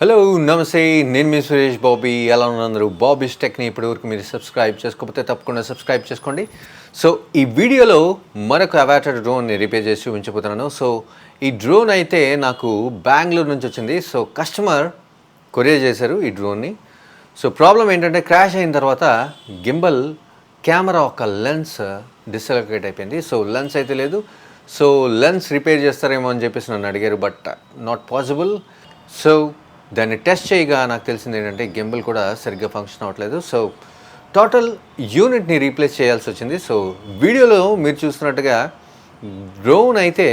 Hello నమస్తే, నేను మీ సురేష్ బాబీ. ఎలా ఉన్నారు? bobbystechని ఇప్పటివరకు మీరు సబ్స్క్రైబ్ చేసుకోకపోతే తప్పకుండా సబ్స్క్రైబ్ చేసుకోండి. సో ఈ వీడియోలో మరొక అవాటా డ్రోన్ని రిపేర్ చేసి చూపించబోతున్నాను. సో ఈ డ్రోన్ అయితే నాకు బెంగళూరు నుంచి వచ్చింది. సో కస్టమర్ కొరియర్ చేశారు ఈ డ్రోన్ని. సో ప్రాబ్లం ఏంటంటే క్రాష్ అయిన తర్వాత గింబల్ కెమెరా ఒక లెన్స్ డిస్అలొకేట్ అయిపోయింది. సో లెన్స్ అయితే లేదు. సో లెన్స్ రిపేర్ చేస్తారేమో అని చెప్పేసి నన్ను అడిగారు, బట్ నాట్ పాసిబుల్. సో దాన్ని టెస్ట్ చేయగా నాకు తెలిసింది ఏంటంటే గింబల్ కూడా సరిగ్గా ఫంక్షన్ అవ్వట్లేదు. సో టోటల్ యూనిట్ని రీప్లేస్ చేయాల్సి వచ్చింది. సో వీడియోలో మీరు చూస్తున్నట్టుగా డ్రోన్ అయితే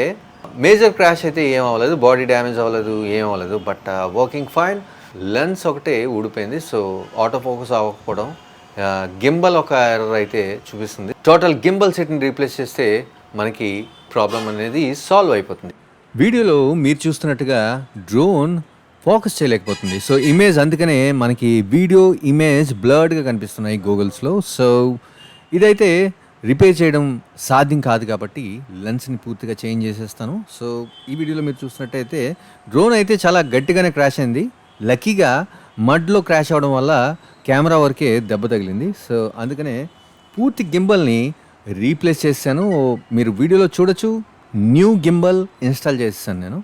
మేజర్ క్రాష్ అయితే ఏం అవ్వలేదు, బాడీ డ్యామేజ్ అవ్వలేదు, ఏం అవ్వలేదు, బట్ వర్కింగ్ ఫైన్. లెన్స్ ఒకటే ఊడిపోయింది. సో ఆటో ఫోకస్ అవ్వకపోవడం, గింబల్ ఒక ఎర్రర్ అయితే చూపిస్తుంది. టోటల్ గింబల్ సెట్ని రీప్లేస్ చేస్తే మనకి ప్రాబ్లం అనేది సాల్వ్ అయిపోతుంది. వీడియోలో మీరు చూస్తున్నట్టుగా డ్రోన్ ఫోకస్ చేయలేకపోతుంది. సో ఇమేజ్ అందుకనే మనకి వీడియో ఇమేజ్ బ్లర్డ్గా కనిపిస్తున్నాయి గూగుల్స్లో. సో ఇదైతే రిపేర్ చేయడం సాధ్యం కాదు కాబట్టి లెన్స్ని పూర్తిగా చేంజ్ చేసేస్తాను. సో ఈ వీడియోలో మీరు చూసినట్టయితే డ్రోన్ అయితే చాలా గట్టిగానే క్రాష్ అయింది. లక్కీగా మడ్లో క్రాష్ అవ్వడం వల్ల కెమెరా వరకే దెబ్బ తగిలింది. సో అందుకనే పూర్తి గింబల్ని రీప్లేస్ చేశాను. మీరు వీడియోలో చూడొచ్చు, న్యూ గింబల్ ఇన్స్టాల్ చేసేసాను నేను.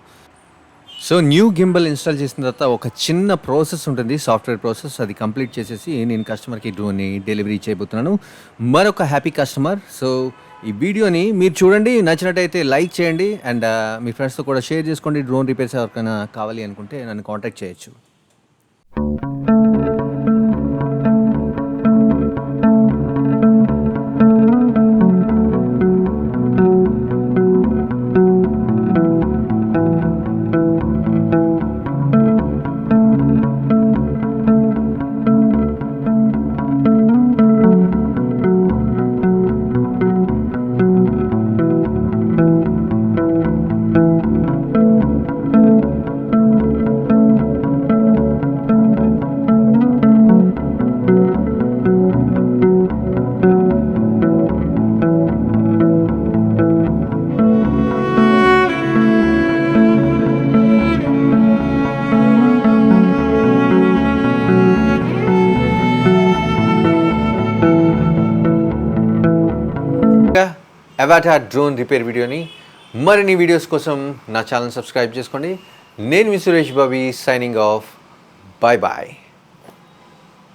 సో న్యూ గింబల్ ఇన్స్టాల్ చేసిన తర్వాత ఒక చిన్న ప్రాసెస్ ఉంటుంది, సాఫ్ట్వేర్ ప్రాసెస్. అది కంప్లీట్ చేసేసి నేను కస్టమర్కి డ్రోన్ని డెలివరీ చేయబోతున్నాను. మరొక హ్యాపీ కస్టమర్. సో ఈ వీడియోని మీరు చూడండి, నచ్చినట్టయితే లైక్ చేయండి అండ్ మీ ఫ్రెండ్స్తో కూడా షేర్ చేసుకోండి. డ్రోన్ రిపేర్స్ ఎవరికైనా కావాలి అనుకుంటే నన్ను కాంటాక్ట్ చేయొచ్చు. అవాటా డ్రోన్ రిపేర్ వీడియోని మరిన్ని వీడియోస్ కోసం నా ఛానల్ సబ్స్క్రైబ్ చేసుకోండి. నేను మీ Suresh Bobby, signing off. Bye bye.